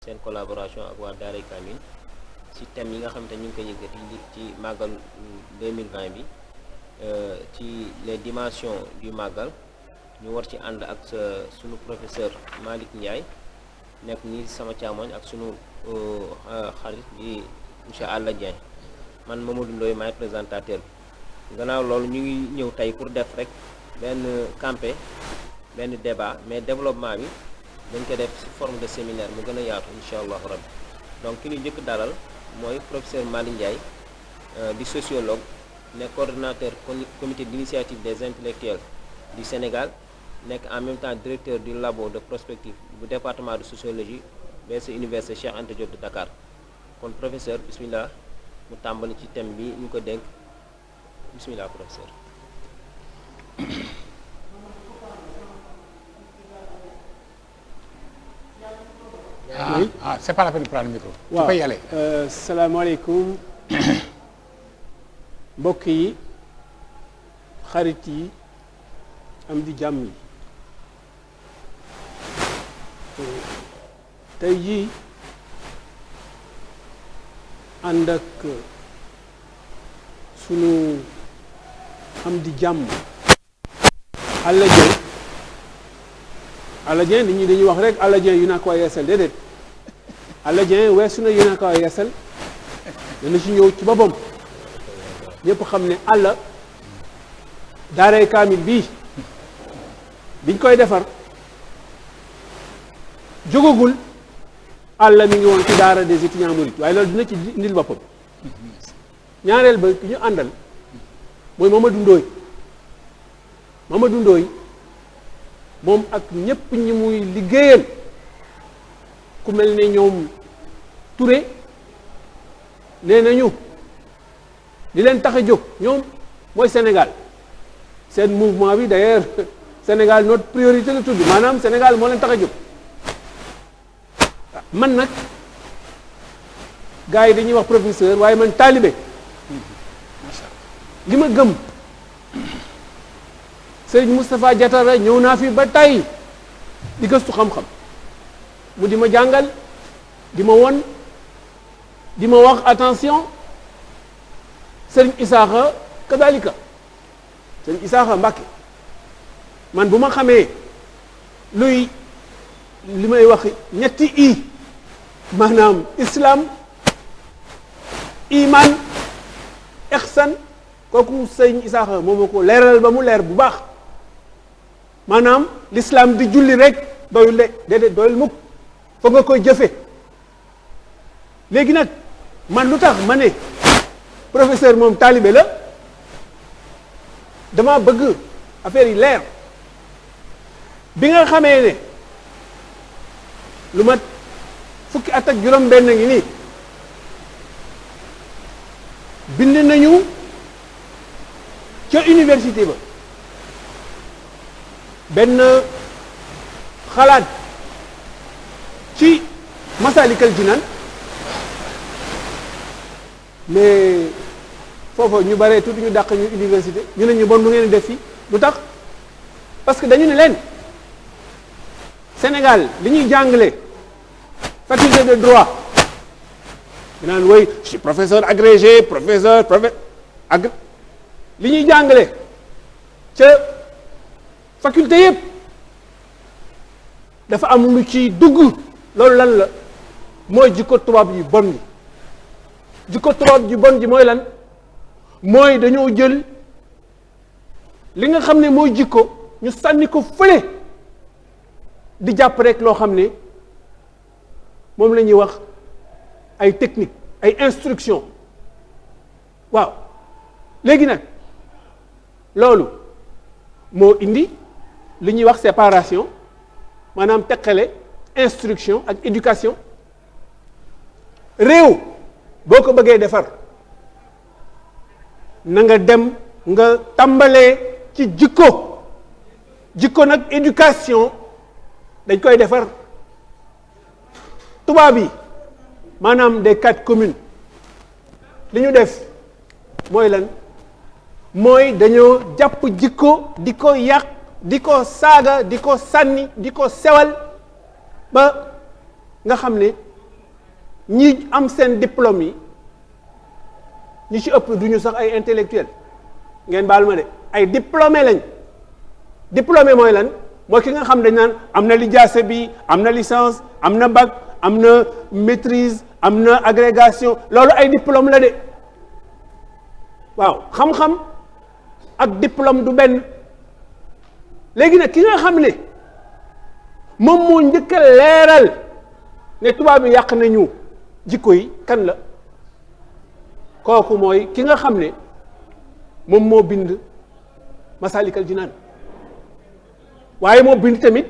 seen collaboration ak waa Daaray Kamil ci thème yi nga xam te ñu ngi ko yëkkati ci màggal 2020 bi ci les dimensions du màggal ñu war ci ànd ak sunu professeur Malick Ndiaye nekk nii sama càmmoñ ak sunu xarit di monsieur Alla Dieng man Mamadou Ndoye maay présentateur bi gannaaw loolu ñu ngi ñëw tey pour def rek benn campé benn débat mais développement bi dañ ko def ci forme de séminaire mu gën a yaatu incha allahu rabbi donc ki ñu njëkk dalal mooy professeur Malick Ndiaye di sociologue nekk coordonnateur comité d'initiative des intellectuels du Sénégal nekk en même temps directeur du labo de prospective bu département de sociologie BES université Cheikh Anta Diop de Dakar kon professeur bismillah mu tàmbali ci thème bi ñu ko dénk bismillah professeur. Oui. C'est pas la peine de prendre le micro. waaw Tu peux y aller. salaamaaleykum mbokk yi xarit yi am di jàmm yi tey jii ànd ak sunu am di jàmm Alla Dieng nit ñi dañuy wax rek Alla Dieng yu naa ko yeesal déedéet Alla Dieng weesu na yu naa ko yeesal dana ci ñëw ci boppam ñëpp xam ne Alla Daaray Kamil bii biñ koy defar jógagul Alla mi ngi woon ci daara des étudiants mourides waaye loolu dina ci indil boppam ñaareel ba ki ñu àndal mooy Mamadou Ndoye moom ak ñëpp ñi muy liggéeyal ku mel ne ñoom Touré nee nañu li leen tax a jóg ñoom mooy Sénégal seen mouvement bi d'ailleurs Sénégal notre priorité la tudd maanaam Sénégal moo leen tax a jóg man nag gars yi dañuy wax professeur waaye man taalibe li ma gëm Serigne Moustapha Diatara ñëw naa fi ba tey di gëstu xam-xam mu di ma jàngal di ma won di ma wax attention Serigne Isaaxa kadalika Serigne Isaaxa Mbàkke man bu ma xamee luy li may wax ñetti i maanaam islam iman ihsan kooku Serigne Isaaxa moo ma ko leeral ba mu leer bu baax maanaam l'islam di julli rek doyul de déedéet doyul mukk foog nga koy jëfe léegi nag man lu tax ma ne professeur moom taalibe la dama bëgg affaire yi leer bi nga xamee ne lu mat fukki at ak juróom benn ngi nii bind nañu ca université ba benn xalaat ci Masalikal Jinaan mais foofu ñu baree tuuti ñu dàq ñu université ñu ne ñu bon lu ngeen def fii lu tax parce que dañu ne leen Sénégal li ñuy jàngale faculté de droit ñu naan woy je suis professeur agrégé li ñuy jàngale ca faculté yëpp dafa am lu ci dugg loolu lan la mooy jikko tubaab yu bon gi jikko tubaab yu bon ji mooy lan mooy dañoo jël li nga xam ne mooy jikko ñu sànni ko fële di jàpp rek loo xam ne moom la ñuy wax ay technique ay instruction waaw léegi nag loolu moo indi li ñuy wax séparation maanaam teqale instruction ak éducation réew boo ko bëggee defar na nga dem nga tàmbalee ci jikko nag éducation dañ koy defar tubaab yi maanaam des 4 communes li ñu def mooy lan mooy dañoo jàpp jikko di ko yàq di ko saaga di ko sànni di ko sewal ba nga xam ne ñi am seen diplôme yi ñi ci ëpp duñu sax ay intellectuel ngeen baal ma de ay diplômé lañ. diplômé mooy lan mooy ki nga xam dañ naan am na lijaasa bi am na licence am na bac am na maîtrise am na agrégation loolu ay diplôme la de waaw xam-xam ak diplôme du benn léegi nag ki nga xam ne moom moo njëkk a leeral ne tubaab bi yàq nañu jikko yi kan la kooku mooy ki nga xam ne moom moo bind Masalikal Jinaan waaye moo bind tamit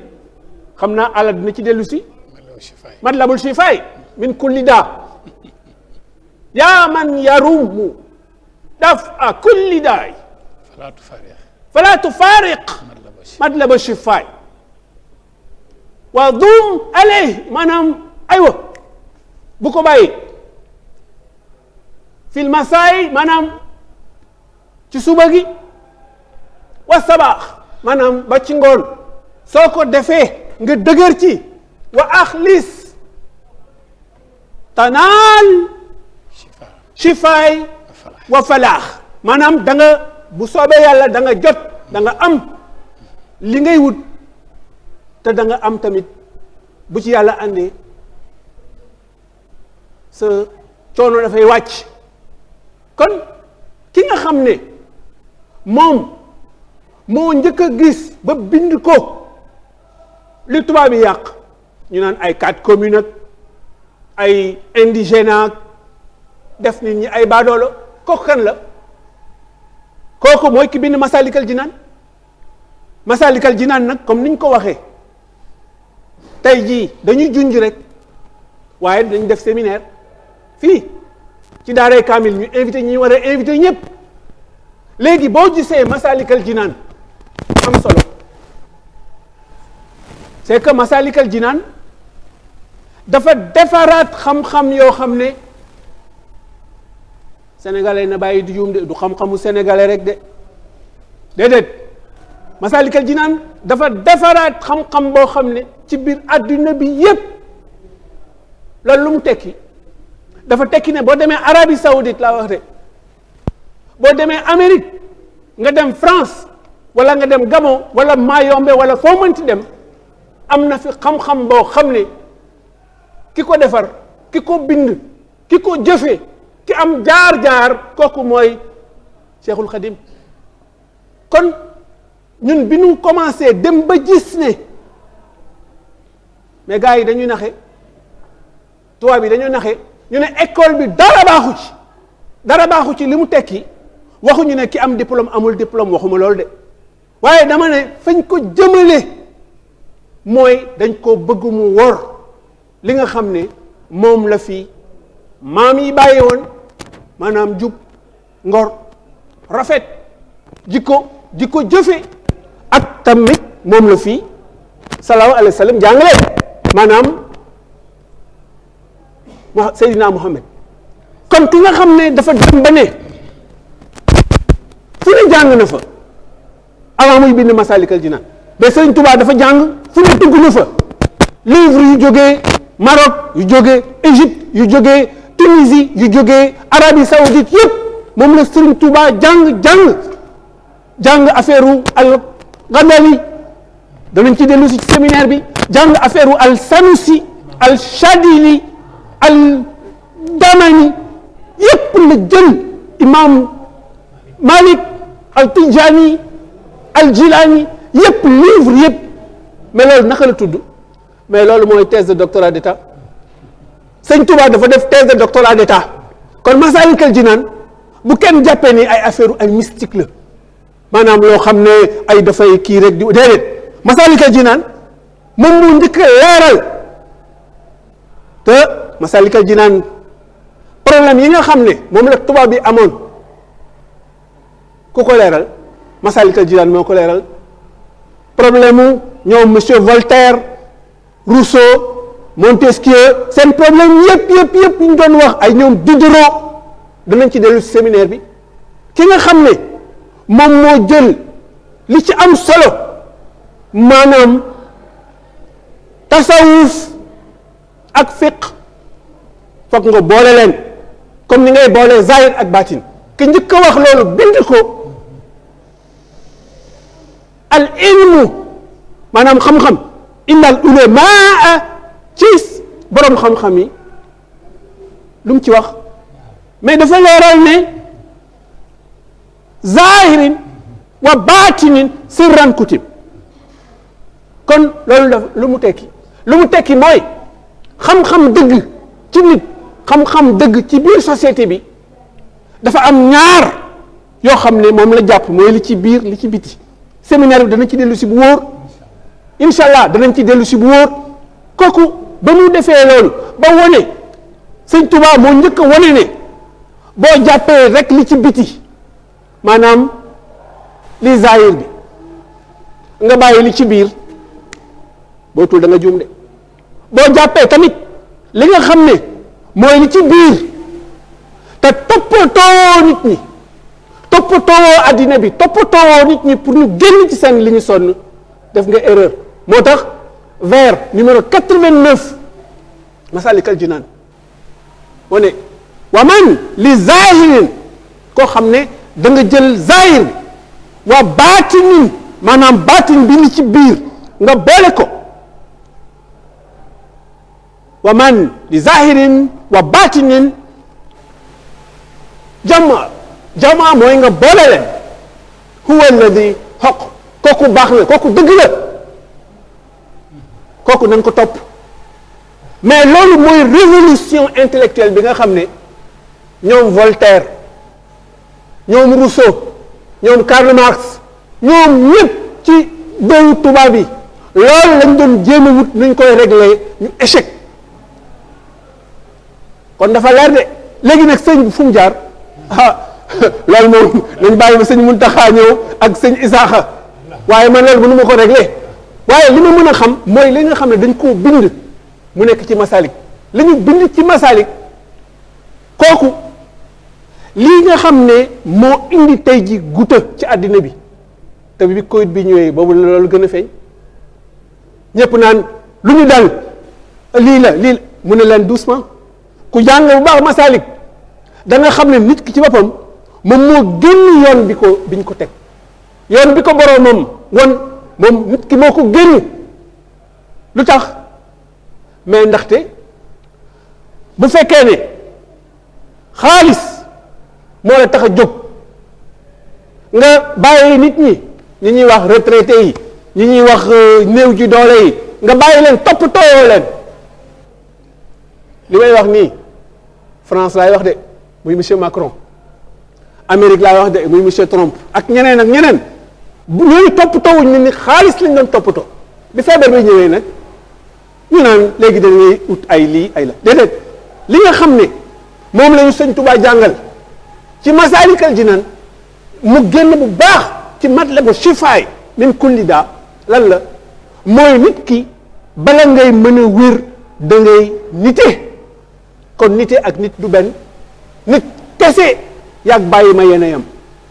xam naa àlla dina ci dellu si Matlabul Shifaay min kulli daa yaa man yarumu dafa kulli daay fala tufaariq Matlabul Shifaay wa dum alayhi maanaam aywa bu ko bàyyi fil masaay maanaam ci suba gi wa sabaax maanaam ba ci ngoon soo ko defee nga dëgër ci wa axlis tanaal shifaay wa falaax maanaam da nga bu soobee yàlla da nga jot da nga am li ngay wut te da nga am tamit bu ci yàlla àndee sa coono dafay wàcc kon ki nga xam ne moom moo njëkk a gis ba bind ko li tubaab yi yàq ñu naan ay 4 communes ak ay indigènes ak def nit ñi ay baadoolo kooku kan la kooku mooy ki bind Masalikal Jinaan Masalikal Jinaan nag comme niñ ko waxee tey jii dañuy junj rek waaye dañ def séminaire fii ci daaray Kaamil ñu invité ñi war a invité ñëpp léegi boo gisee Masalikal Jinaan am solo c'est que Masalikal Jinaan dafa defaraat xam-xam yoo xam ne sénégalais na bàyyi di juum de du xam-xamu sénégalais rek de déedéet Masalikal Jinaan dafa defaraat xam-xam boo xam ne ci biir adduna bi yépp loolu lu mu tekki dafa tekki ne boo demee Arabie Saoudite laa wax de boo demee Amérique nga dem France wala nga dem Gabon wala Mayombe wala foo mënti dem am na fi xam-xam boo xam ne ki ko defar ki ko bind ki ko jëfe ki am jaar-jaar kooku mooy Cheikhul Khadim kon ñun bi ñu commencé dem ba gis ne mais gars yi dañuy naxe tubaab yi dañuy naxe ñu ne école bi dara baaxu ci li mu tekki waxuñu ne ki am diplôme amul diplôme waxuma loolu de waaye dama ne fañ ko jëmale mooy dañ ko bëgg mu wor li nga xam ne moom la fi maam yi bàyyi woon maanaam jub ngor rafet jikko jëfe ak tamit moom la fi sallallahu alayhi wa sallam jàngale maanaam Seydina Muhammad kon ki nga xam ne dafa dem ba ne fu ne jàng na fa avant muy bind Masalikal Jinaan mais Sëriñ Tuubaa dafa jàng fu ne dugg na fa livre yu jógee Maroc yu jógee Égypte yu jógee Tunisie yu jógee Arabie Saoudite yëpp moom la Sëriñ Tuubaa jàng affaire u al-Ghazali danañ ci dellu si ci séminaire bi jàng affaire u al-Sanusi al-Shadili al-Damani yëpp la jël imam Malik al-Tijani al-Jilani yëpp livre yëpp mais loolu naka la tudd mais loolu mooy thèse de doctorat d'état Sëñ Touba dafa def thèse de doctorat d'état kon Masalikal Jinaan bu kenn jàppee ni ay affaire ay mystique la maanaam loo xam ne ay dafay kii rek di déedéet Masalikal Jinaan moom mu njëkk leeral te Masalikal Jinaan problème yi nga xam ne moom la tubaab bi amoon ku ko leeral Masalikal Jinaan moo ko leeral problème mu ñoom monsieur Voltaire Rousseau Montesquieu seen problème yëpp ñu doon wax ay ñoom Diderot danañ ci dellu séminaire bi ki nga xam ne moom moo jël li ci am solo maanaam tasawuf ak fiqh foog nga boole leen comme ni ngay boolee zahir ak baatin ki njëkk a wax loolu bind ko al ilmu maanaam xam-xam innal ulamaa ci boroom xam-xam yi lu mu ci wax mais dafa leeral ne zahirin wa baatinin sirran kutib kon loolu daf lu mu tekki mooy xam-xam dëgg ci nit xam-xam dëgg ci biir société bi dafa am ñaar yoo xam ne moom la jàpp mooy li ci biir li ci biti séminaire bi danañ ci dellu si bu wóor incha allah danañ ci dellu si bu wóor kooku ba mu defee loolu ba wone sëñ Tuubaa moo njëkk a wone ne boo jàppee rek li ci biti maanaam li zahir bi nga bàyyi li ci biir boo tul da nga juum de boo jàppee tamit li nga xam ne mooy li ci biir te toppatoo nit ñi toppatoo addina bi toppatoo nit ñi pour ñu génn ci seen li ñu sonn def nga erreur moo tax vers numéro 89 Masalikal Jinaan wane wa man li zahirin koo xam ne da nga jël zahir bi wa baatinin maanaam baatin bi li ci biir nga boole ko wa man li zahirin wa baatinin jama mooy nga boole leen huwa alladi xoq kooku baax na kooku dëgg la kooku nañ ko topp mais loolu mooy révolution intellectuelle bi nga xam ne ñoom Voltaire ñoom Rousseau ñoom Karl Marx ñoom ñëpp ci déwu tubaab yi loolu lañ doon jéem a wut nuñ koy régler ñu échec kon dafa leer de léegi nag sëñ bi fu mu jaar loolu moom nañ bàyyi ba sëñ Muntaxa ñëw ak sëñ Isaaxa waaye man loolu mënu ma ko régler waaye li ma mën a xam mooy li nga xam ne dañ koo bind mu nekk ci Masalik li ñu bind ci Masalik kooku lii nga xam ne moo indi tey ji guta ci àddina bi te bi Covid bi ñëwee boobu loolu gën a feeñ ñëpp naan lu ñu dal lii la mu ne leen doucement ku jàng bu baax Masalik da nga xam ne nit ki ci boppam moom moo génn yoon biñ ko teg yoon bi ko boroomam won moom nit ki moo ko génn lu tax mais ndaxte bu fekkee ne xaalis moo la tax a jóg nga bàyyi nit ñi ñuy wax retraité yi ñi ñuy wax néew ji doole yi nga bàyyi leen toppatoo leen li may wax nii France laay wax de muy monsieur Macron Amérique laay wax de muy monsieur Trump ak ñeneen bu ñooñu toppatoowuñ nit ñi xaalis lañ doon toppatoo bi feebar bi ñëwee nag ñu naan léegi da ngay ut ay lii ay la déedéet li nga xam ne moom la ñu sëñ Tuubaa jàngal ci Masaalikal Jinaan mu génn bu baax ci matlabu shifaay min kulli daa lan la mooy nit ki bala ngay mën a wér da ngay nite kon nite ak nit du benn nit kese yàgg bàyyi ma yéen a yam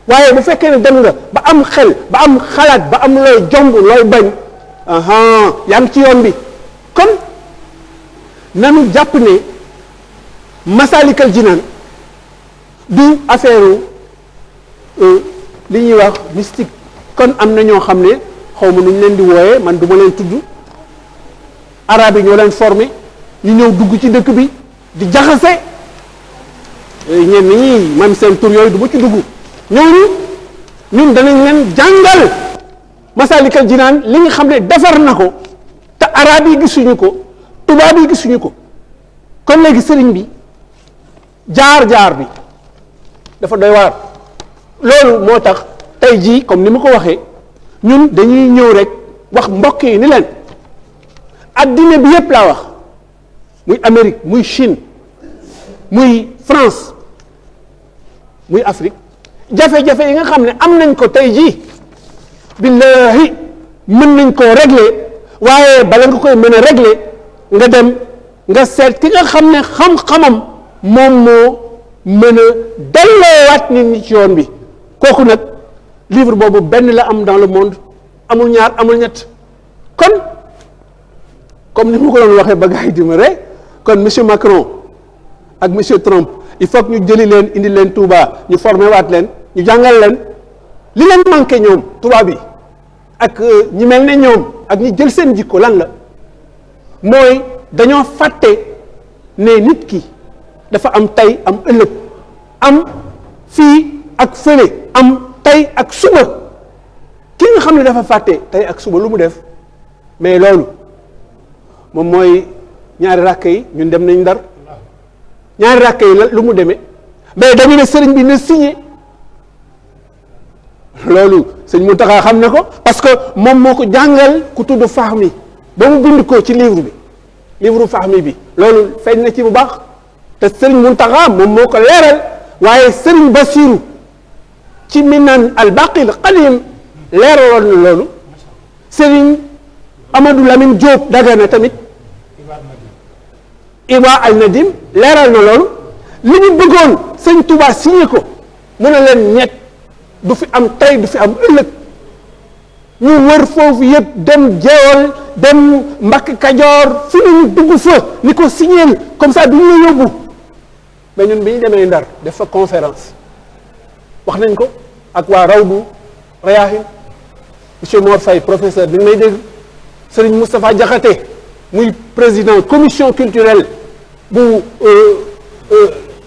waaye bu fekkee ne dem nga ba am xel ba am xalaat ba am looy jomb looy bañ yaa ngi ci yoon bi kon nanu jàpp ne Masaalikal Jinaan du affaire li ñuy wax mystique kon am na ñoo xam ne xaw ma nu ñu leen di wooyee man du ma leen tudd arabe yi ñoo leen formé ñu ñëw dugg ci dëkk bi di jaxase ñenn ñi man seen tur yooyu du ma ci dugg ñooñu ñun danañ leen jàngal Masaalikal Jinaan li nga xam ne defar na ko te arabe yi gisuñu ko tubaab yi gisuñu ko kon léegi sëriñ bi jaar-jaar bi dafa doy waar loolu moo tax tey jii comme ni ma ko waxee ñun dañuy ñëw rek wax mbokk yi ni leen addina bi yépp laa wax muy Amérique muy Chine muy France muy Afrique jafe-jafe yi nga xam ne am nañ ko tey jii billahi mën nañ koo régler waaye bala nga koy mën a régler nga dem nga seet ki nga xam ne xam-xamam moom moo mën a delloowaat nit ñi ci yoon bi kooku nag livre boobu benn la am dans le monde amul ñaar amul ñett kon comme ni ma ko doon waxee ba gars yi di ma rek kon monsieur Macron ak monsieur Trump il faut que ñu jëli leen indi leen Touba ñu formé waat leen ñu jàngal leen li leen manqué ñoom tubaab yi ak ñi mel ne ñoom ak ñi jël seen jikko lan la mooy dañoo fàtte ne nit ki dafa am tey am ëllëg am fii ak fële am tey ak suba ki nga xam ne dafa fàtte tey ak suba lu mu def mais loolu moom mooy ñaari rakk yi ñun dem nañ Ndar ñaari rakk yi la lu mu demee mais dañu ne sëriñ bi na signé loolu sëñ Mountakha xam na ko parce que moom moo ko jàngal ku tudd Fahmi ba mu bind ko ci livre Fahmi bi loolu feeñ na ci bu baax te sëriñ Mountakha moom moo ko leeral waaye sëriñ Bassirou ci Minan al Baqil Qadim leeraloon na loolu sëriñ Amadou Lamine Diop Dagana tamit Iba al Nadim leeral na loolu li ñu bëggoon sëñ Touba signé ko mu ne leen ñett du fi am tey du fi am ëllëg ñu wër foofu yëpp dem Jeewal dem Mbàkke Kajoor fu ñu dugg fa ni ko signéel comme ça du ñu la yóbbu mais ñun bi ñu demee Ndar def fa conférence wax nañ ko ak waa Rawdu Rayaahin monsieur Mor Faye professeur bi may dégg Serigne Moustapha Diakhaté muy président commission culturelle bu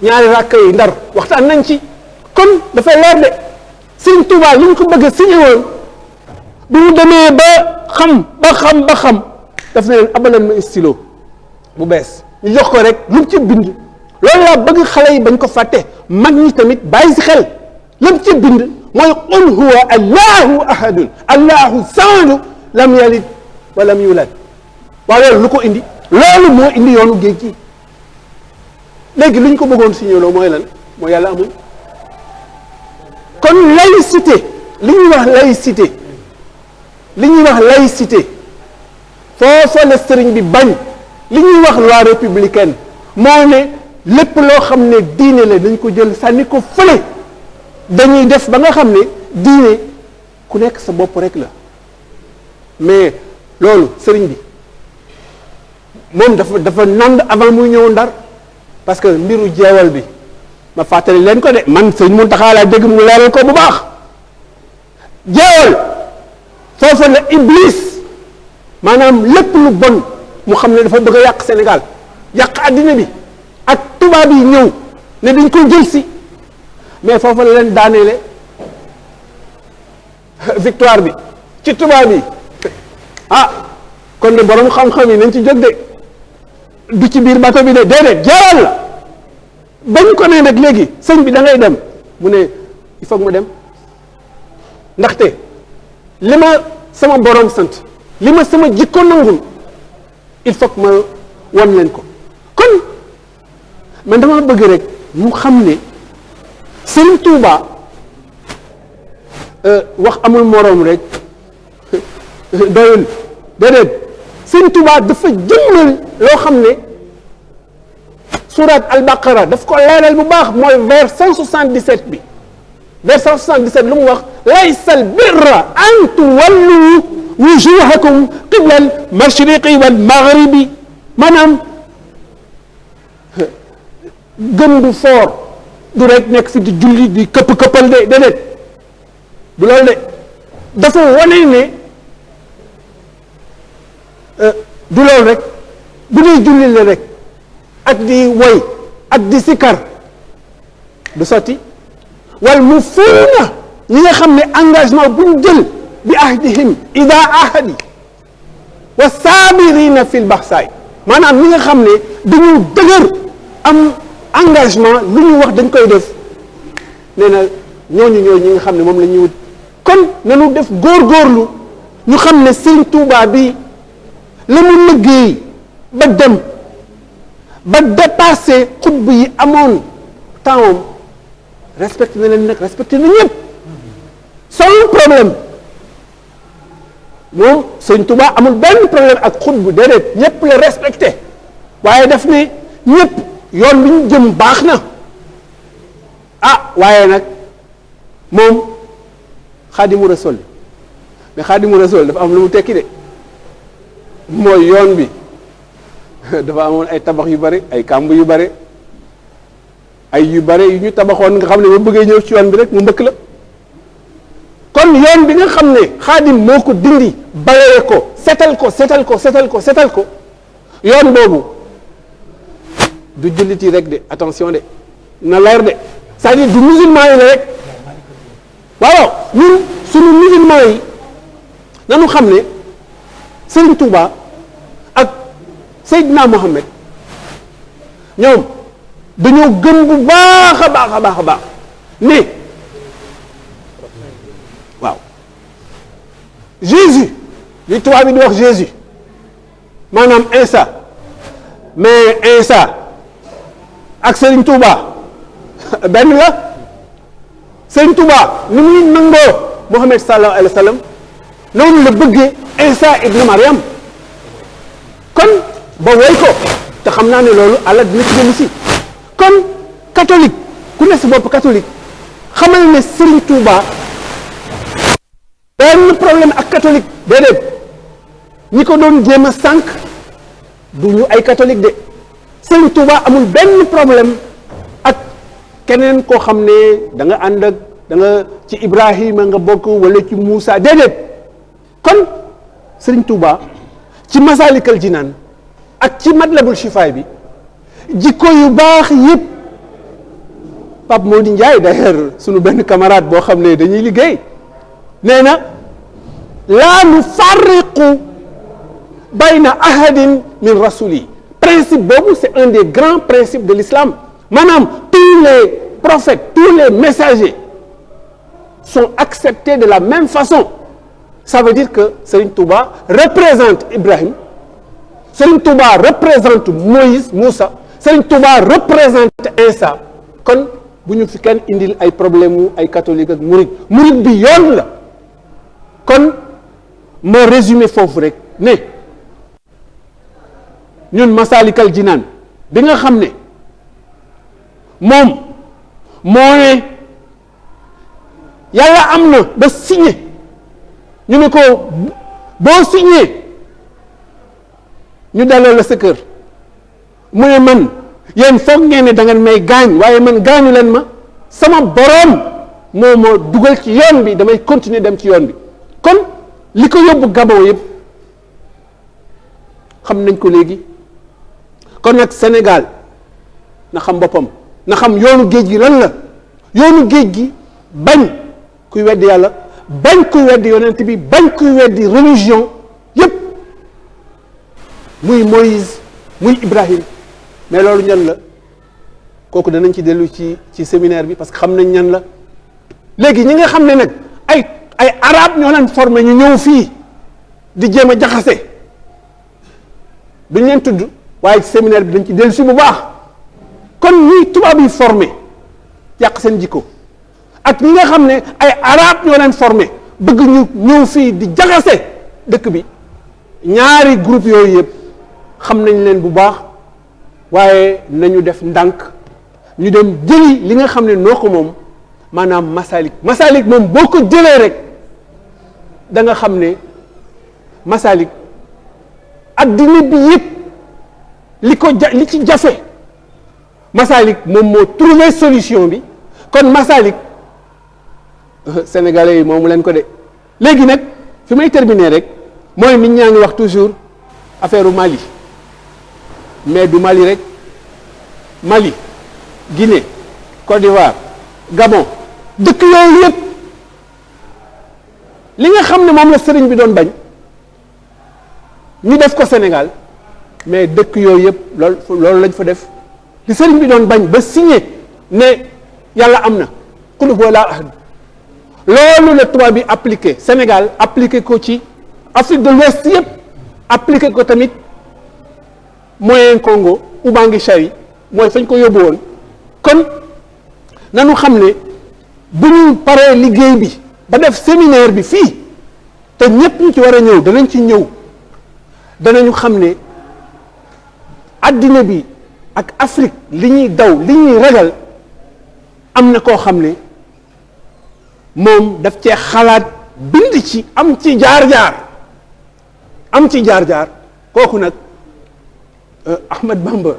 ñaari rakk yi Ndar waxtaan nañ ci kon dafay leer de Serigne Touba li ñu ko bëgg a signé woon bi mu demee ba xam daf ne leen abaleen ma stylo bu bees ñu jox ko rek lu mu ci bind loolu laa bëgg xale yi bañ ko fàtte mag ñi tamit bàyyi si xel lu mu ci bind mooy qul huwa allahu ahadun allahu samadu lam yalid wa lam yulad waaw loolu lu ko indi loolu moo indi yoonu géej gi léegi li ñu ko bëggoon signé loo mooy lan mooy yàlla amul kon laïcité li ñuy wax laïcité foofa la sëriñ bi bañ li ñuy wax loi républicaine moo ne lépp loo xam ne diine la dañ ko jël sànni ko fële dañuy def ba nga xam ne diine ku nekk sa bopp rek la mais loolu sëriñ bi moom dafa nand avant muy ñëw Ndar parce que mbiru jeewal bi ma fàttali leen ko de man sëñ Mountakha laa dégg mu leeral ko bu baax jeewal foofu la Iblis maanaam lépp lu bon mu xam ne dafa bëgg a yàq Sénégal yàq addina bi ak tubaab yi ñëw ne dañ ko jël si mais foofu la leen daaneele victoire bi ci tubaab yi ah kon de borom xam-xam yi nañ ci jóg de du ci biir bato bi de déedéet jeewal la bañ ko ne nag léegi sëñ bi da ngay dem mu ne il faut que ma dem ndaxte li ma sama borom sant li ma sama jikko nangul il faut que ma wan leen ko kon man dama bëgg rek mu xam ne Sëriñ Tuuba wax amul moroom rek doyul déedéet Sëriñ Tuuba dafa jëmmal loo xam ne surat al-Baqara daf ko leeral bu baax mooy vers 177 bi vers 177 lu mu wax laysa al-birra an tuwallu wujuhakum qibla al-mashriqi wal-maghribi maanaam gëm du fort du rek nekk fi di julli di këpp-këppal de déedéet du loolu de dafa wane ne du loolu rek bu dee julli la rek ak di woy ak di sikar du sotti wal mufuuna ñi nga xam ne engagement bu ñu jël bi ahdihim ida ahadi wa saabirina fil baxsaay maanaam ñi nga xam ne dañu dëgër am engagement lu ñu wax dañ koy def nee na ñooñu ñi nga xam ne moom la ñuy wut kon nanu def góorgóorlu ñu xam ne Sëriñ Tuubaa bi la mu liggéey ba dem ba dépassé xutb yi amoon temps respecté na leen nag respecté na ñëpp sans problème moom Sëriñ Tuubaa amul benn problème ak xutb déedéet ñëpp la respecté waaye daf ne ñëpp yoon bi ñu jëm baax na ah waaye nag moom Xaadimu Rasuul mais Xaadimu Rasuul dafa am lu mu tekki de mooy yoon bi dafa amoon ay tabax yu bari ay kàmb yu bari ay yu bare yu ñu tabaxoon nga xam ne ba bëggee ñëw ci yoon bi rek mu mbëkk la kon yoon bi nga xam ne xaadim moo ko dindi balee ko setal ko yoon boobu du jullit yi rek de attention de na leer de c'est-à-dire du musulman yi la rek waaw ñun suñu musulman yi nanu xam ne Serigne Touba ak Seydina Mohamed ñoom dañoo gëm bu baax a baax ne waaw Jésus li tubaab bi di wax Jésus maanaam Isa mais Isa ak Serigne Touba benn la Serigne Touba ni muy nangoo Mohamed sallallahu alayhi wa sallam noonu la bëggee Isa ibn Mariam kon ba woy ko te xam naa ne loolu àlla dina ci dellu si kon catholique ku ne si bopp catholique xamal ne Serigne Touba benn problème ak catholique déedéet ñi ko doon jéem a sànq du ñu ay catholique de Serigne Touba amul benn problème ak keneen koo xam ne da nga ànd ak da nga ci Ibrahima nga bokk wala ci Moussa déedéet kon Serigne Touba ci Masalikal Jinaan ak ci Matlabul Chifaay bi jikko yu baax yëpp Pape Mody Ndiaye d'ailleurs sunu benn camarade boo xam ne dañuy liggéey nee na laa nufarriqu bayna ahadin min rasuli principe boobu c'est un des grands principes de l'islam maanaam tous les prophètes tous les messagers sont acceptés de la même façon ça veut dire que Serigne Touba représente Ibrahim Serigne Touba représente Moïse Moussa Serigne Touba représente Isa kon bu ñu fi kenn indil ay problème wu ay catholique ak murid bi yoon la kon ma résumé foofu rek ne ñun Masalikal Jinaan bi nga xam ne moom moo ne yàlla am na ba signé ñu ne ko boo signé ñu dalal la sa kër mu ne man yéen foog ngeen ne da ngeen may gaañ waaye man gaañu leen ma sama boroom moo ma dugal ci yoon bi damay continuer dem ci yoon bi kon li ko yóbbu Gabon yëpp xam nañ ko léegi kon nag Sénégal na xam boppam na xam yoonu géej gi lan la yoonu géej gi bañ kuy weddi yàlla bañ kuy weddi yonent bi bañ kuy weddi religion yëpp muy Moïse muy Ibrahim mais loolu ñan la kooku danañ ci dellu ci séminaire bi parce que xam nañ ñan la léegi ñi nga xam ne nag ay arabe ñoo leen formé ñu ñëw fii di jéem a jaxase duñ leen tudd waaye ci séminaire bi dañ ci dellu si bu baax kon ñuy tubaab yi formé yàq seen jikko ak ñi nga xam ne ay arabe ñoo leen formé bëgg ñu ñëw fii di jaxase dëkk bi ñaari groupe yooyu yëpp xam nañ leen bu baax waaye nañu def ndànk ñu dem jëli li nga xam ne noo ko moom maanaam masalik moom boo ko jëlee rek da nga xam ne masalik addina bi yëpp li ci jafe masalik moom moo trouvé solution bi kon masalik sénégalais yi moomu leen ko de léegi nag fi may terminer rek mooy nit ñaa ngi wax toujours affaire Mali mais du Mali rek Mali Guinée Côte d'Ivoire Gabon dëkk yooyu yëpp li nga xam ne moom la sëriñ bi doon bañ ñu def ko Sénégal mais dëkk yooyu yëpp loolu lañ fa def li sëriñ bi doon bañ ba signé ne yàlla am na qul huwa laa ahad loolu la tubaab bi appliqué Sénégal appliqué ko ci Afrique de l'Ouest yëpp appliqué ko tamit moyen Congo Ubangi Chari mooy fañ ko yóbbu woon kon nanu xam ne bu ñu paree liggéey bi ba def séminaire bi fii te ñépp ñu ci war a ñëw danañ ci ñëw danañu xam ne addina bi ak Afrique li ñuy daw li ñuy ragal am na koo xam ne moom daf cee xalaat bind ci am ci jaar-jaar kooku nag Ahmad Bamba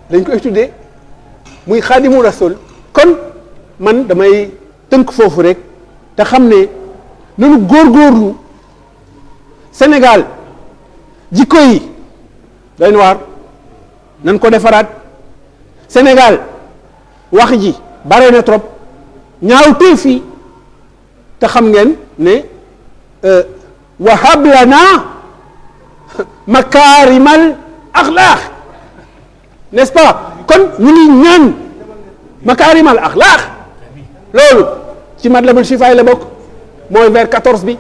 dañ koy tuddee muy xaadimu rasul kon man damay tënk foofu rek te xam ne nanu góorgóorlu Sénégal jikko yi doy na waar nan ko defaraat Sénégal wax ji bare na trop ñaaw tey fii te xam ngeen ne wahab lana makaarimal axlaaq n'est-ce pas kon ñu ngi ñaan makaarimal axlaaq loolu ci Matlabul Chifaay la bokk mooy vers 14 bi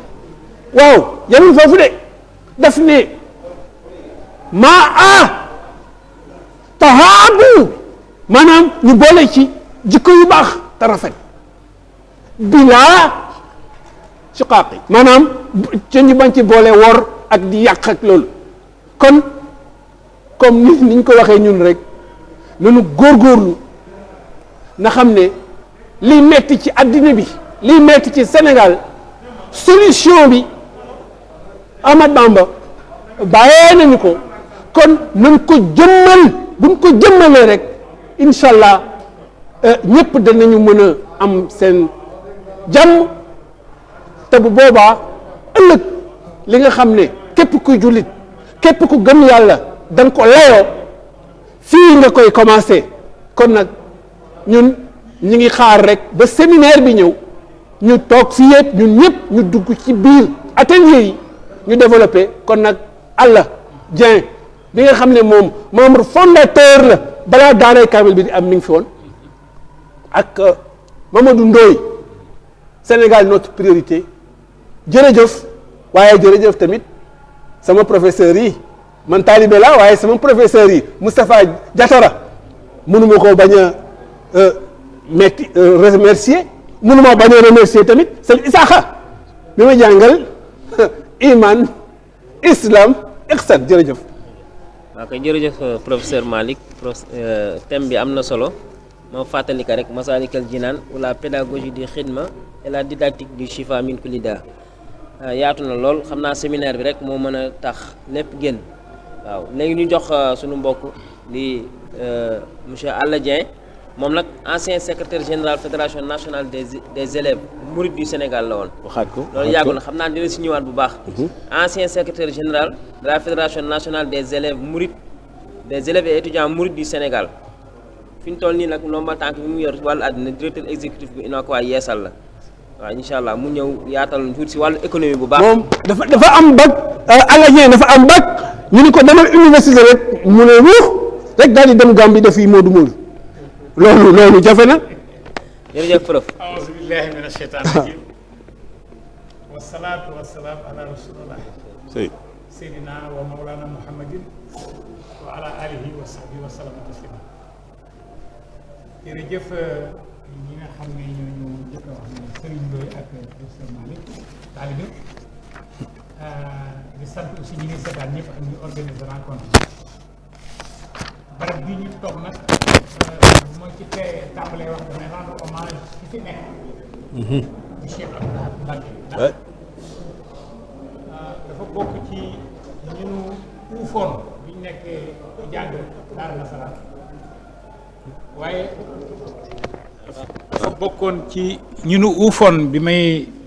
waaw yamul foofu de daf ne maa tahaabu maanaam ñu boole ci jikko yu baax te rafet bilaa shiqaaqi maanaam ca ñu bañ ci boole wor ak di yàq ak loolu kon comme niñ ko waxee ñun rek nanu góorgóorlu na xam ne liy metti ci addina bi liy metti ci Sénégal solution bi Ahmad Bamba bàyyee nañu ko kon nañ ko jëmmal buñ ko jëmmalee rek incha allah ñëpp danañu mën a am seen jàmm te bu boobaa ëllëg li nga xam ne képp kuy jullit képp ku gëm yàlla da nga ko layoo fii nga koy commencé kon nag ñun ñu ngi xaar rek ba séminaire bi ñëw ñu toog fii yëpp ñun ñëpp ñu dugg ci biir atelier yi ñu développé kon nag Alla Dieng bi nga xam ne moom membre fondateur la balaa daaray kaamil bi di am mi ngi fi woon ak Mamadou Ndoye Sénégal notre priorité jërëjëf waaye jërëjëf tamit sama professeur yi man taalibe la waaye sama professeur yi Moustapha Diatara mënuma ko bañ a remercier mënuma bañ a remercier tamit sëñ Isaaxa bi ma jàngal iman islam ihsan jërëjëf. waaw kay jërëjëf professeur Malick thème bi am na solo moo fàttali ka rek Masalikal Jinaan ou la pédagogie du xidma et la didactique du Chifa min kulli daa yaatu na lool xam naa séminaire bi rek moo mën a tax lépp génn waaw léegi ñu jox suñu mbokk di monsieur Alla Dieng moom nag ancien secrétaire général fédération nationale des élèves mourides du Sénégal la woon. waxaat ko loolu yàggu na xam naa dina si ñëwaat bu baax. ancien secrétaire général de la fédération nationale des élèves mourides des élèves et étudiants mourides du Sénégal fi ñu toll nii nag ndomba tànk bi mu yor wàllu àddina directeur exécutif bi UNACOIS Yeesal la waaw incha allah mu ñëw yaatal tuuti si wàllu économie bu baax. moom dafa am bac Alla Dieng dafa am bac ñu ni ko demal université rek mu ne wuux rek daal di dem Gambie def yi Moodu Moodu loolu jafe na. jërëjëf prof. aouzu billahi mina shaytaani rajim wasalaatu wasalaam ala rasulillah seydina wa mawlana muhammadin wa ala alihi wa sahbihi wa sallam taslima jërëjëf ñi nga xam ne ñooñu jëkk a wax ne Serigne Ndoye ak professeur Malick taalibe di sant aussi ñi ngi seetaan ñëpp ak ñu organiser rencontre barab bii ñu toog nag bu ma ci tàmbalee wax damay rendre hommage ci fi nekk di Cheikh Abdoulaye Mbacké dafa bokk ci ñu nu uufoon bi ñu nekkee jàng daara nasaraan waaye dafa bokkoon ci ñu nu uufoon bi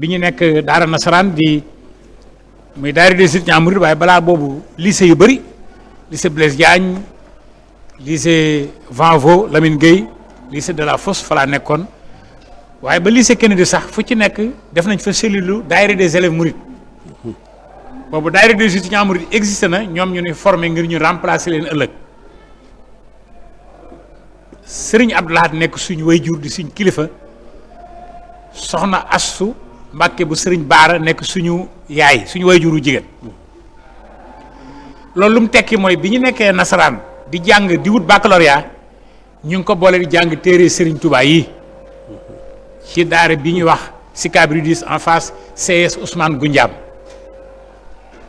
ñu nekk daara nasaraan di muy daara des étudiants mourides waaye balaa boobu lycée yu bëri lycée Blaise Diagne lycée Vanvo Lamine Gueye lycée de la Fosse fa laa nekkoon waaye ba lycée Kennedy sax fu ci nekk def nañ fa cellule daayira des élèves mourides boobu daayira des étudiants mourides existé na ñoom ñu ne formé ngir ñu remplacer leen ëllëg Serigne Abdoulahat nekk suñu wayjur di suñ kilifa soxna Assu Mbàkke bu Serigne Baara nekk suñu yaay suñu wayjuru jigéen loolu lu mu tekki mooy bi ñu nekkee nasaraan di jàng di wut baccalauréat ñu ngi ko boole di jàng téere Serigne Touba yi ci daara bi ñuy wax Sicap Rydis en face CS Ousmane Goundiam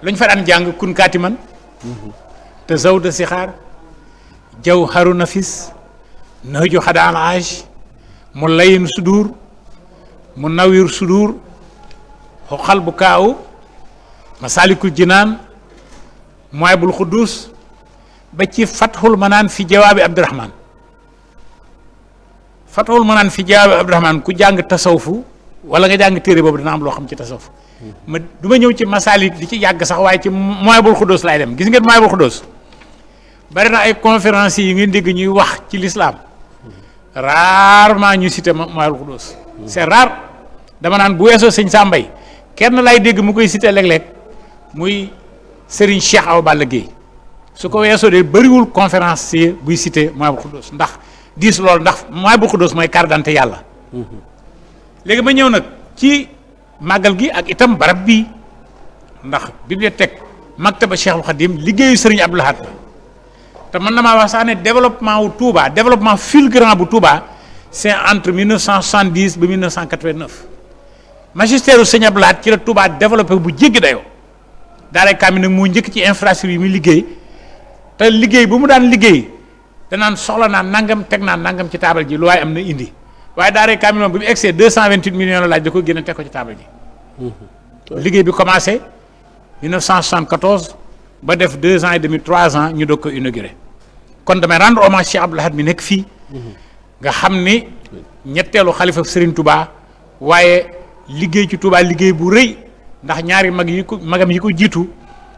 lu ñu fa daan jàng kun kaatiman te zawda sixaar jaw haru nafis nahju xadaal age mu layin sudur mu nawir sudur xoxal bu kaaw masalikul jinaan muwaybul xuddus ba ci fathul manaan fi jawaabi abdurahman fatawul ma naan fi jaabi Abdourahmane ku jàng tasawufu wala nga jàng téere boobu dina am loo xam ci tasawuf ma du ma ñëw ci masaalik di ci yàgg sax waaye ci Mawahibul Xuddoos laay dem gis ngeen Mawahibul Xuddoos bari na ay conférences yi ngeen dégg ñuy wax ci l'islam rarement ñu cité Mawahibul Xuddoos c'est rare dama naan bu weesoo sëñ Sambay kenn lay dégg mu koy cité léeg-léeg muy Serigne Cheikh Awa Balla Gueye su ko weesoo de bëriwul conférence ci buy cité Mawahibul Xuddoos ndax diis loolu ndax Mawahibul Xuddoos mooy carte d'identité yàlla léegi ma ñëw nag ci màggal gi ak itam barab bii ndax bibliothèque Maktaba Cheikhul Khadim liggéeyu Serigne Abdou Lahad te mën na maa wax sax ne développement wu Touba développement fulgurant bu Touba c'est entre 1970 ba 1989 magistère u Serigne Abdou Lahad ci la Touba développé bu jéggi dayoo daaray kaamil nag moo njëkk ci infrastructure yi muy liggéey te liggéey bu mu daan liggéey danaan soxla naa nangam teg naa nangam ci taabal ji lu waaye am na indi waaye daaray kaamil moom bi mu egsee 228 millions la laaj da ko génne teg ko ci taabal ji liggéey bi commencé 1974 ba def 2 ans et demi 3 ans ñu doog ko inauguré kon damay rendre hommage Cheikh Abdou Lahad mi nekk fii nga xam ni ñetteelu xalifa Serigne Touba waaye liggéey ci Touba liggéey bu rëy ndax ñaari magam yi ko jiitu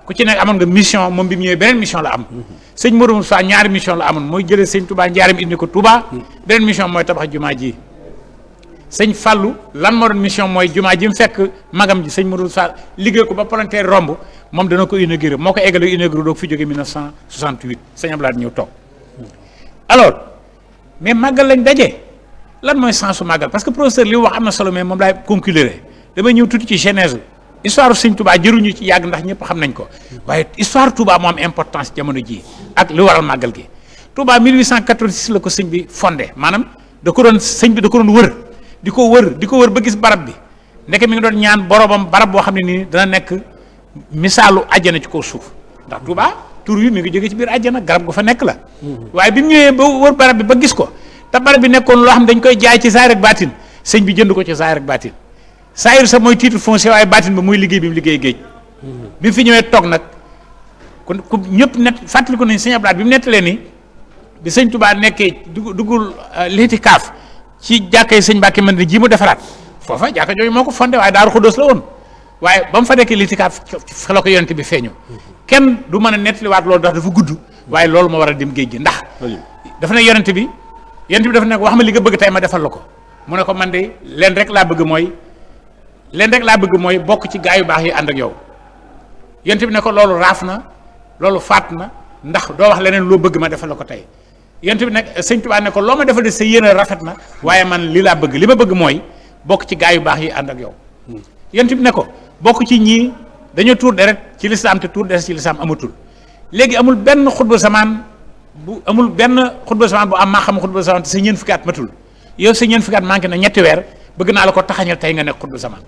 ku ci nekk amoon nga mission moom bi mu ñëwee beneen mission la am sëñ Modou Moussa ñaari mission la amoon mooy jëlee sëñ Touba njaarim indi ko Touba beneen mission mooy tabax jumaa ji sëñ Fallou lan moo doon mission mooy jumaa ji mu fekk magam ji sëñ Modou Moussa liggéey ko ba palanteer romb moom dana ko inauguré moo ko eggale inauguré doog fi jóge 1968 sëñ Abdou Lahad ñëw toog alors mais màggal lañ daje lan mooy sensu màggal parce que professeur li mu wax am na solo mais moom laay conclure damay ñëw tuuti ci genèse histoire sëñ Touba jëruñu ci yàgg ndax ñëpp xam nañ ko waaye histoire Touba moo am importance jamono ji ak li waral màggal gi Touba 1886 la ko sëñ bi fondé maanaam da ko doon sëñ bi da ko doon wër di ko wër ba gis barab bi ndeke mi ngi doon ñaan boromam barab boo xam ne nii dana nekk misaalu àjjana ci kaw suuf ndax Touba tur wi mi ngi jóge ci biir àjjana garab gu fa nekk la waaye bi mu ñëwee ba wër barab bi ba gis ko te barab bi nekkoon loo xam ne dañ koy jaay ci zaahir ak baatin sëñ bi jënd ko ci zaahir ak baatin saayir sa mooy titre foncier waaye baatin ba muy liggéey bi mu liggéey géej bi mu fi ñëwee toog nag ku ñëpp net fàttali ko nañ sëñ Abdou Lahad bi mu nettalee ni bi sëñ Touba nekkee duggul liiti kaaf ci jàkkay sëñ Mbàkke mën ji mu defaraat foofa jàkka jooju moo ko fondé waaye Daaru Xuddoos la woon waaye ba mu fa nekkee liiti kaaf fa la ko yonent bi feeñu kenn du mën a nettaliwaat loolu ndax dafa gudd waaye loolu moo war a dem géej gi ndax dafa ne yonent bi dafa ne wax ma li nga bëgg tey ma defal la ko mu ne ko man de leen rek laa bëgg mooy bokk ci gaa yu baax yi ànd ak yow yonent bi ne ko loolu raaf na loolu faat na ndax doo wax leneen loo bëgg ma defal la ko tey yonent bi nag sëñ Tuubaa ne ko loo ma defal de sa yéene rafet na waaye man li laa bëgg li ma bëgg mooy bokk ci gaa yu baax yi ànd ak yow yonent bi ne ko bokk ci ñii dañoo tuur deret ci lislaam te tuur deret ci lislaam amatul léegi amul benn xutba zamaan bu am maa xam xutba zamaan te sa ñeent fukki at matul yow sa ñeent fukki at manqué na ñetti weer bëgg naa la ko taxañal tey nga nekk xutba zamaan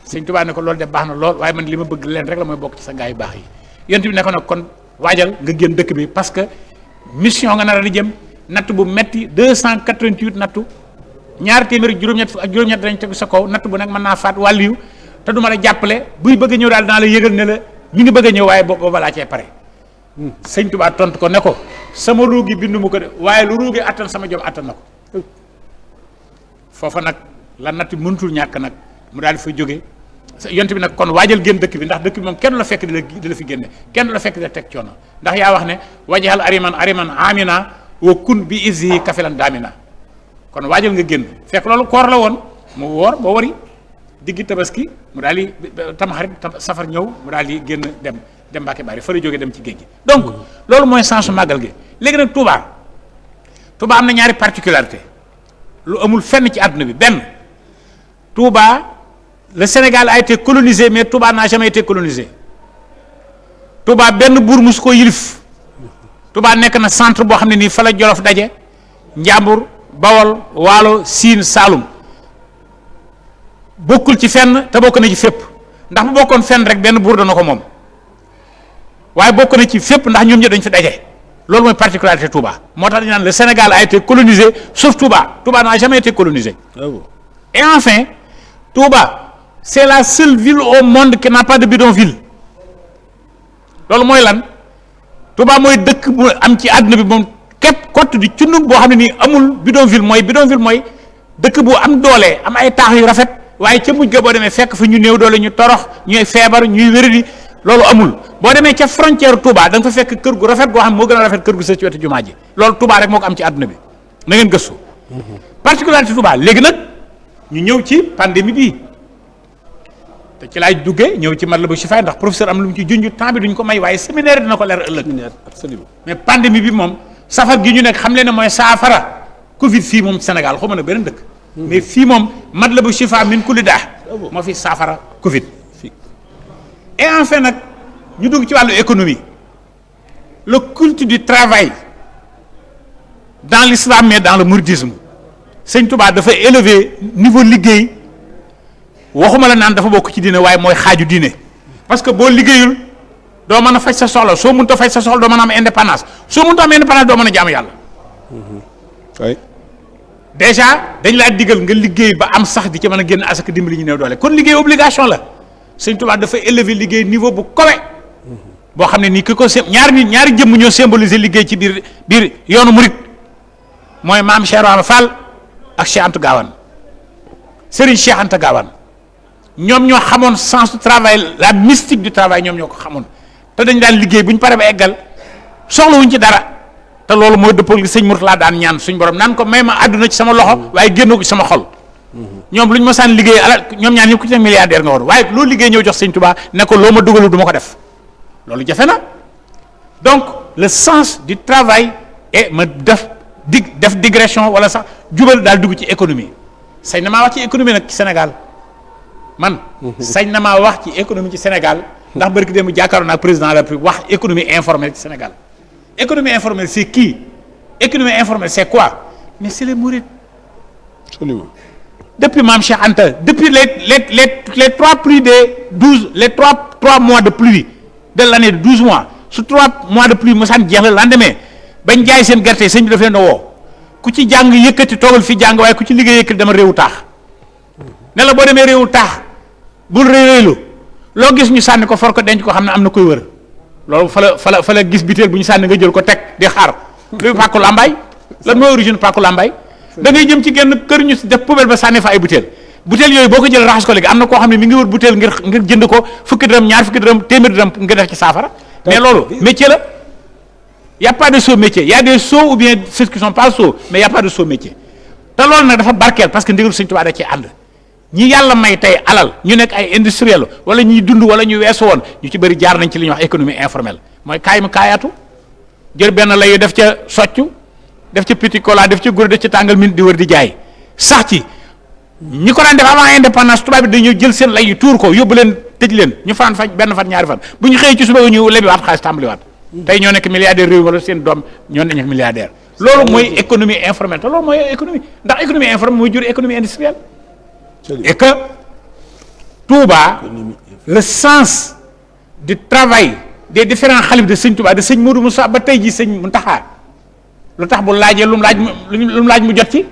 sëñ Tuubaa ne ko loolu de baax na lool waaye man li ma bëgg leen rek la mooy bokk ci sa gaa yu baax yi yonent bi ne ko nag kon waajal nga génn dëkk bi parce que mission nga nar a di jëm natt bu metti 288 nattu ñaar téeméeri juróom-ñett ak juróom-ñett dañ tegu sa kaw natt bu nag mën naa faat wàlliyu te du ma la jàppale buy bëgg a ñëw daal dinaa la yëgal ne la mi ngi bëgg a ñëw waaye booba laa cee pare sëñ Tuubaa tontu ko ne ko sama ruugi bindu mu ko de waaye lu ruugi attan sama jom attan na ko foofa nag la natt mënutul ñàkk nag mu daal di fay jóge yont bi nag kon waajal génn dëkk bi ndax dëkk bi moom kenn la fekk di la fi génne kenn la fekk di la teg coono ndax yaa wax ne wajal ariman amina wa kun bi izhi kafilan daamina kon waajal nga génn fekk loolu koor la woon mu woor ba wari diggi tabaski mu daal di tamxarit safar ñëw mu daal di génn dem Mbàkke Bari fa la jógee dem ci géej gi donc loolu mooy sensu màggal gi léegi nag Touba am na ñaari particularité lu amul fenn ci àdduna bi benn Touba le Sénégal a été colonisé mais Touba n'a jamais été colonisé Touba benn buur musu ko yilif Touba nekk na centre boo xam ne nii fa la Jolof daje Njàmbur Bawol Waalo Siin Saalum bokkul ci fenn te bokk na ci fépp ndax bu bokkoon fenn rek benn buur dana ko moom waaye bokk na ci fépp ndax ñoom ñëpp dañ fi daje loolu mooy particularité Touba moo tax dañu naan le Sénégal a été colonisé sauf Touba Touba n'a jamais été colonisé. Ah bon. Et enfin Touba c'est la seule ville au monde qui n'a pas de bidonville loolu mooy lan Touba mooy dëkk bu am ci àdduna bi moom képp kott di cundum boo xam ne nii amul bidonville mooy dëkk bu am doole am ay taax yu rafet waaye ca mujj ga boo demee fekk fa ñu néew doole ñu torox ñuy feebar ñuy wéradi loolu amul boo demee ca frontière Touba da nga fa fekk kër gu rafet goo xam moo gën a rafet kër gu sës ci wetu jumaa ji loolu Touba rek moo ko am ci àdduna bi na ngeen gëstu particularité Touba léegi nag ñu ñëw ci pandémie bii te ci laay duggee ñëw ci Matlabul Chifaay ndax professeur am lu mu ci junj temps bi duñ ko may waaye séminaire dina ko leer ëllëg absolument mais pandémie bi moom safar gi ñu nekk xam leen ne mooy saafara Covid fii moom Sénégal xaw ma ne beneen dëkk mais fii moom Matlabul Chifaay min kulli daa moo fi saafara Covid et enfin nag ñu dugg ci wàllu économie le culte du travail dans l'islam mais dans le mouridisme sëñ Touba dafa élever niveau liggéey waxuma la naan dafa bokk ci diine waaye mooy xaaju diine parce que boo liggéeyul doo mën a faj sa soxla soo mënut a faj sa soxla doo mën a am indépendance soo mënut a am indépendance doo mën a jaamu yàlla. oui. déjà dañ laa digal nga liggéey ba am sax di ci mën a génn asaka dimbali ñu néew doole kon liggéey obligation la sëñ Touba dafa élever liggéey niveau bu kawe boo xam ne nii ki ko ñaari jëmm ñoo symboliser liggéey ci biir yoonu murit mooy maam Cheikh Ibra Fall ak Cheikh Anta Gawane Serigne Cheikh Anta Gawane ñoom ñoo xamoon sens du travail la mystique du travail ñoom ñoo ko xamoon te dañ daan liggéey bu ñu paree ba eggal soxlawuñ ci dara te loolu mooy dëppoo li sëñ Mourtala daan ñaan suñ borom naan ko may ma àdduna ci sama loxo waaye génn ko ci sama xol ñoom lu ñu ma saan liggéey alal ñoom ñaan ñëpp ku ci nekk milliardaire nga woon waaye loolu liggéey ñëw jox sëñ Touba ne ko loo ma dugalu du ma ko def loolu jafe na donc le sens du travail et ma def digression wala sax jubal daal dugg ci économie sañ na maa wax ci économie nag ci Sénégal man sañ na maa wax ci économie ci Sénégal ndax barki démb jàkkaaroon naa président de la République wax économie informelle ci Sénégal économie informelle c'est qui économie informelle c'est quoi mais c'est les mourides absolument depuis Mame Cheikh Anta depuis les 3 pluies des 12 les 3 mois de pluie de l'année de 12 mois su 3 mois de pluie mosaan jeex la lendemain bañ jaay seen gerte sëñ bi daf leen a woo ku ci jàng yëkkati toogal fi jàng waaye ku ci liggéey yëkkati dama réewu taax ne la boo demee réewu taax bul réyréylu loo gis ñu sànni ko for ko denc ko xam ne am na koy wër loolu fa la gis biteel bu ñu sànni nga jël ko teg di xaar luy pàkku làmbaay lan mooy origine pàkku làmbaay da ngay jëm ci genn kër ñu def poubelle ba sànni fa ay butéel butéel yooyu boo ko jël raxas ko léegi am na koo xam ne mi ngi wër butéel ngir jënd ko fukki dërëm ñaar fukki dërëm téeméer dërëm nga def ci saafara mais loolu métier la y a pas de sot métier y a des sots ou bien ceux qui sont pas sots mais y a pas de sot métier te loolu nag dafa barkeel parce que ndigalu Sëñ Tuubaa da ci ànd ñi yàlla may tey alal ñu nekk ay industriel wala ñuy dund wala ñu weesu woon ñu ci bëri jaar nañ ci li ñuy wax économie informelle mooy kaay mu kaayaatu jël benn layu def ca soccu def ca petit cola def ca guro def ca tàngal min di wër di jaay sax ci ñi ko daan def avant indépendance tubaab bi dañoo jël seen lay yu tuur ko yóbbu leen tëj leen ñu fanaan fa benn fan ñaari fan bu ñu xëyee ci suba ñu lebiwaat xaalis tàmbaliwaat tey ñoo nekk milliardaire réew wala seen doom ñoo nekk milliardaire loolu mooy économie informelle te loolu mooy économie ndax économie informelle mooy jur économie industrielle et que Touba le sens du travail des différents xalif de sëñ Touba de sëñ Modou Moussa ba tey ji sëñ Mountakha lu tax bu laajee lu mu laaj mu jot ci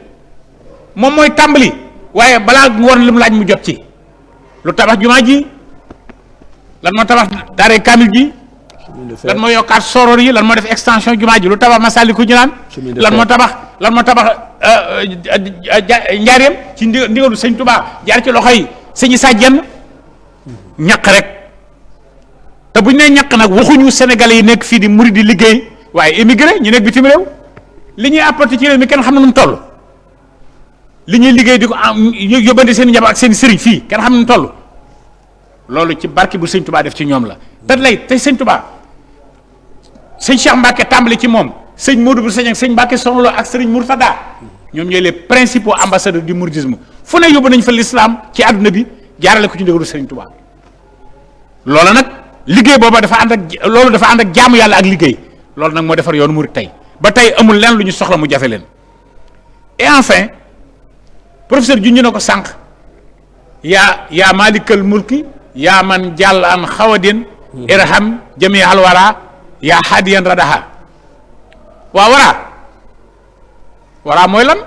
moom mooy tàmbali waaye balaa mu war lu mu laaj mu jot ci lu tabax jumaa ji lan moo tabax daare kamil ji lan moo yokkaat soror yi lan moo def extension jumaa ji lu tabax Massalikul Jinaan lan moo tabax njaareem ci ndigalu sëñ Touba jaar ci loxo yi sëñ Issa Diène ñaq rek te bu ñu nee ñaq nag waxuñu sénégalais yi nekk fii di murid di liggéey waaye émigré ñu nekk bitim réew li ñuy apporté ci réew mi kenn xam na nu mu toll li ñuy liggéey di ko yóbbante seen njaboot ak seen sëriñ fii kenn xam na nu mu toll loolu ci barke bu sëñ Touba def ci ñoom la te sëñ Touba sëñ Cheikh Mbacke tàmbali ci moom sëñ Modou bu sëñ ak sëñ Mbacke Soxna Lo ak sëriñ Mourtada ñoom ñooy les principaux ambassadeurs du mouridisme fu ne yóbbu nañ fa l'islam ci àdduna bi jaarale ko ci ndigalu sëriñ Touba loola nag liggéey booba dafa ànd ak jaamu yàlla ak liggéey loolu nag moo defar yoonu murid tey ba tey amul lenn lu ñu soxla mu jafe leen et enfin professeur junj na ko sànq yaa malikal mulki yaa man jàll an xawadin irham jami alwara yaa hadiyan radaha waa waraa mooy lan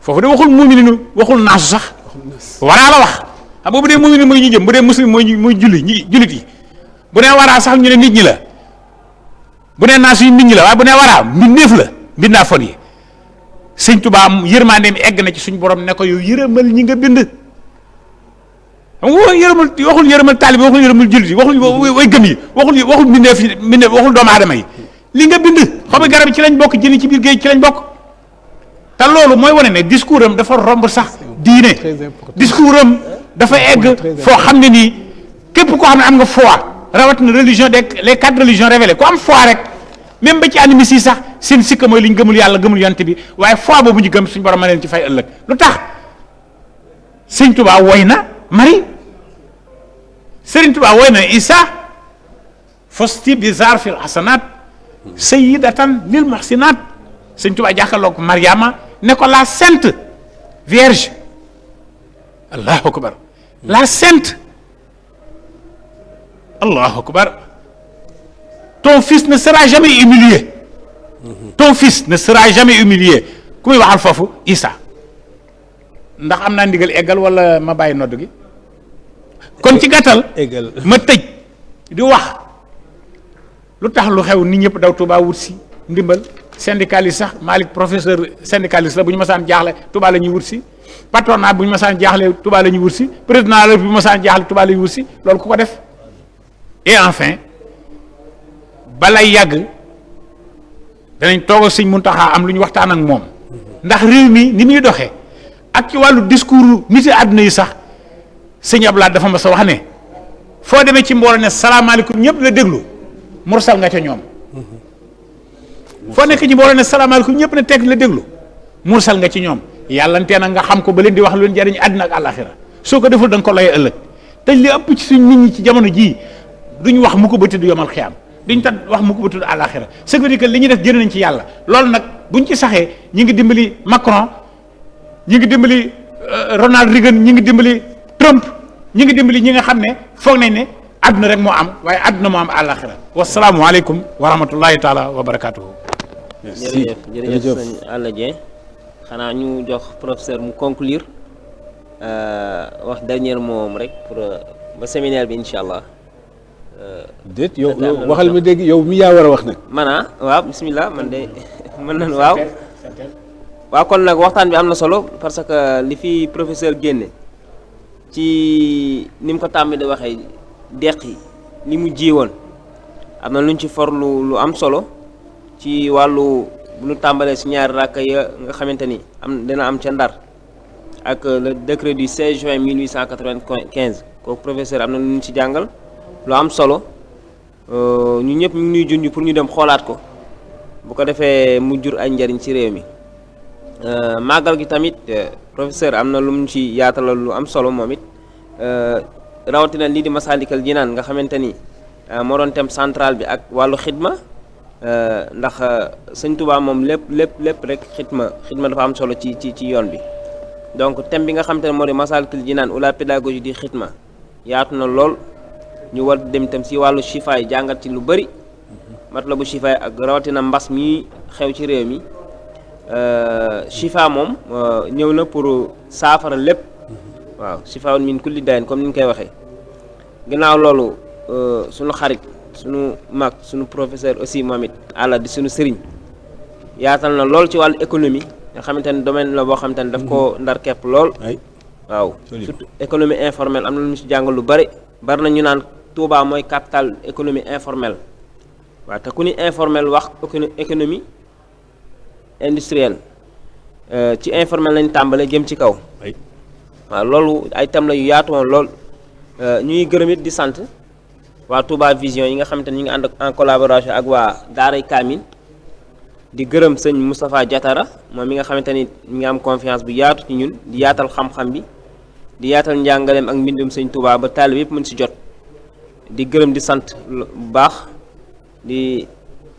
foofu de waxul muuminu waxul naasu sax waraa la wax xam nga bu dee muuminu mooy ñu jëm bu dee muslim mooy jullit yi bu dee waraa sax ñu ne nit ñi la bu nee naa suñu nit ñi la waaye bu nee waraa mbindeef la mbindaa fon yi sëñ Tuubaa yërmandeem egg na ci suñu borom ne ko yow yërëmal ñi nga bind xam nga waxul yërëmal taalibe waxul yërëmal jullit yi waxul way gëm yi waxul mbindeef waxul doomu aadama yi li nga bind xobi garab yi ci lañ bokk jëni ci biir géej ci lañ bokk te loolu mooy wane ne discours am dafa romb sax diine discours am dafa egg foo xam ne nii képp koo xam ne am nga foi rawatina religion les 4 religions révélées ku am foi rek même ba ci animistes yi sax seen sikka mooy li ñu gëmul yàlla gëmul yonent bi waaye foi boobu ñu gëm suñu borom ma leen ci fay ëllëg lu tax sëñ Tuubaa woy na Marie Sëriñ Tuubaa woy na Isa fosti bizar fil hasanat sayyidatan lil muhsinat sëñ Tuubaa jàkkaarloo ko Mariama ne ko la sainte vierge allahu akbar la sainte allahu akbar ton fils ne sera jamais humilié ton fils ne sera jamais humilié ku muy waxal foofu Isa ndax am naa ndigal eggal wala ma bàyyi nodd gi kon ci gàttal ma tëj di wax lu tax lu xew nit ñëpp daw Touba wut si ndimbal syndicaliste sax Malick professeur syndicaliste la bu ñu masaan jaaxle Touba la ñuy wut si patronat bu ñu masaan jaaxle Touba la ñuy wut si président la bu ñu masaan jaaxle Touba la ñuy wut si loolu ku ko def et enfin balay yàgg danañ toog ak sëñ Muntaxa am lu ñu waxtaan ak moom ndax réew mi ni muy doxee ak ci wàllu discours nit yi àdduna yi sax sëñ Abdoulaye dafa ma sa wax ne foo demee ci mbooloo ne salaamaaleykum ñëpp la déglu mursal nga ca ñoom foo nekk ci mbooloo ne salaamaaleykum ñëpp ne teg la déglu mursal nga ci ñoom yàllantee na nga xam ko ba leen di wax lu leen jariñ àddina ak àllaaxira soo ko deful da nga ko layee ëllëg te li ëpp ci suñ nit ñi ci jamono jii duñ wax mu ko ba tudd yomal xiyaam duñ tat wax mu ko ba tudd àllaaxira ce qui veut dire que li ñuy def jënd nañ ci yàlla loolu nag buñ ci saxee ñi ngi dimbali Macron ñi ngi dimbali Ronald Reagan ñi ngi dimbali Trump ñi ngi dimbali ñi nga xam ne foog nañ ne àdduna rek moo am waaye àdduna moo am àllaaxira wasalaamualeykum wa rahmatullahi taala wa barakaatuhu. jërëjëf sëñ Alla Dieng xanaa ñu jox professeur mu conclure wax dernier mot rek pour ba séminaire bi incha allah. déet yow waxal ma dégg yow mi yaa war a wax nag. waaw bismillah man de mën nañu waaw kon nag waxtaan bi am na solo parce que li fi professeur génne ci ni mu ko tàmmi di waxee deq yi li mu ji woon am na luñ ci for lu am solo ci wàllu bu ñu tàmbalee si ñaari rakk ya nga xamante ni dina am ca Ndar ak le décret du 16 juin 1895 kooku professeur am na lu ñu ci jàngal lu am solo ñu ñëpp ñu ngi nuy junj pour ñu dem xoolaat ko bu ko defee mu jur ay njariñ ci réew mi màggal gi tamit professeur am na lu mu ci yaatalal lu am solo moom it rawatina lii di Masaalikal Jinaan nga xamante ni moo doon thème central bi ak wàllu xidma ndax sëñ Tuubaa moom lépp rek xidma dafa am solo ci yoon bi donc thème bi nga xamante ne moo di Masaalikal Jinaan ou la pédagogie di xidma yaatu na lool ñu war dem itam si wàllu chifaay jàngat ci lu bëri matlabu chifaay ak rawatina mbas mi xew ci réew mi chifa moom ñëw na pour saafara lépp waaw chifaun min kulli dayin comme ni ñu koy waxee ginnaaw loolu suñu xarit suñu mag suñu professeur aussi moom it àlla di suñu sëriñ yaatal na lool ci wàllu économie nga xamante ne domaine la boo xamante ne daf koo ndar kepp lool waaw surtout économie informelle am na lu ñu ci jàngal lu bari na ñu naan Touba mooy capital économie informelle waaw te ku ni informel wax économie industrielle ci informel lañ tàmbale jëm ci kaw waaw loolu ay thèmes la yu yaatu woon lool ñuy gërëm it di sant waa Touba Vision yi nga xamante ne ñu ngi ànd en collaboration ak waa Daaray Kamil di gërëm sëñ Moustapha Diatara moom mi nga xamante ni mi ngi am confiance bu yaatu ci ñun di yaatal xam-xam bi di yaatal njàngaleem ak mbindum sëñ Touba ba taalib yëpp mën si jot di gërëm di sant bu baax di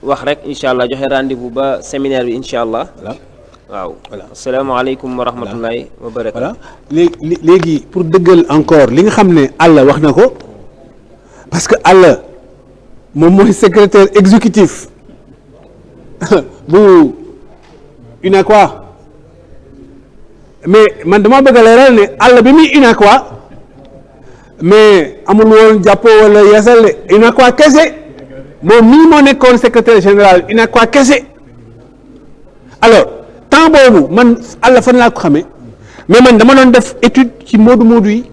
wax rek incha allah joxe rendez-vous ba séminaire bi incha allah. waaw asalaamaaleykum wa rahmatullahi wa barakatu. léegi pour dëggal encore li nga xam ne Alla wax na ko parce que Alla moom mooy secrétaire exécutif bu UNACOIS mais man dama bëgg a leeral ne Alla bi muy UNACOIS mais amul woon jàppoo wala yeesal de UNACOIS kese moom mii moo nekkoon secrétaire général UNACOIS kese alors temps boobu man àlla fan laa ko xamee mais man dama doon def étude ci moodu yi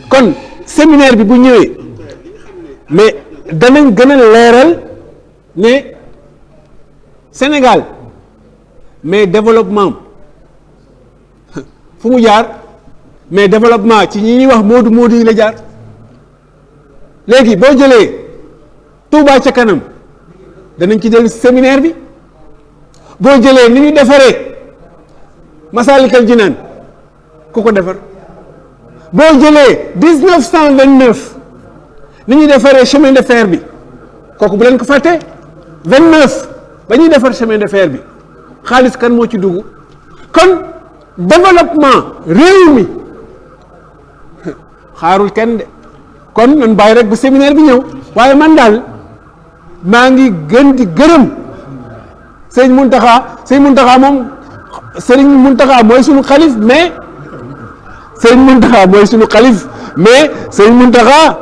kon séminaire bi bu ñëwee mais danañ gën a leeral ne Sénégal mais développement fu mu jaar mais développement ci ñi ñuy wax moodu yi la jaar léegi boo jëlee Touba ca kanam danañ ci dellu séminaire bi boo jëlee ni ñu defaree Masalikul Jinaan ku ko defar boo jëlee 1929 ni ñuy defaree chemin de fer bi kooku bu leen ko fàtte 29 ba ñuy defar chemin de fer bi xaalis kan moo ci dugg kon développement réew mi xaarul kenn de kon nan bàyyi rek ba séminaire bi ñëw waaye man daal maa ngi gën di gërëm sëñ Muntaxa moom sëriñ Muntaxa mooy suñu xalif mais sëriñ Muntaxa mooy suñu xalif mais sëriñ Muntaxa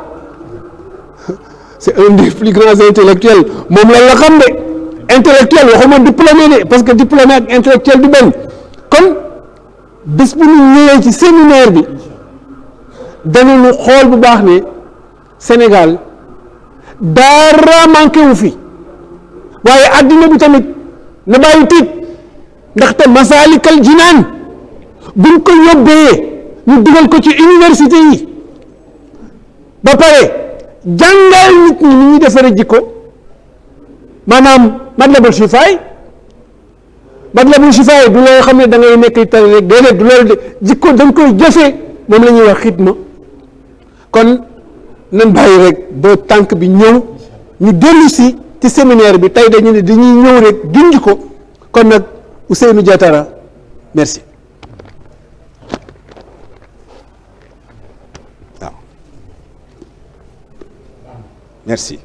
c'est un des plus grands intellectuels moom la xam de intellectuel waxuma diplômé de parce que diplômé ak intellectuel du benn kon bés bu ñu ñëwee ci séminaire bi danañu xool bu baax ne Sénégal dara manqué wu fi waaye addina bi tamit na bàyyi tiit ndaxte Masalikul Jinaan buñ ko yóbbee ñu dugal ko ci université yi ba pare jàngal nit ñi ni ñuy defaree jikko maanaam Matlabul Chifaay du loo xam ne da ngay nekk tari rek déedéet du loolu de jikko dañ koy jëfee moom la ñuy wax xidma kon nan bàyyi rek ba tànk bi ñëw ñu dellu si ci séminaire bi tey dañu ne dañuy ñëw rek junj ko kon nag Ousseynou Diatara merci waaw merci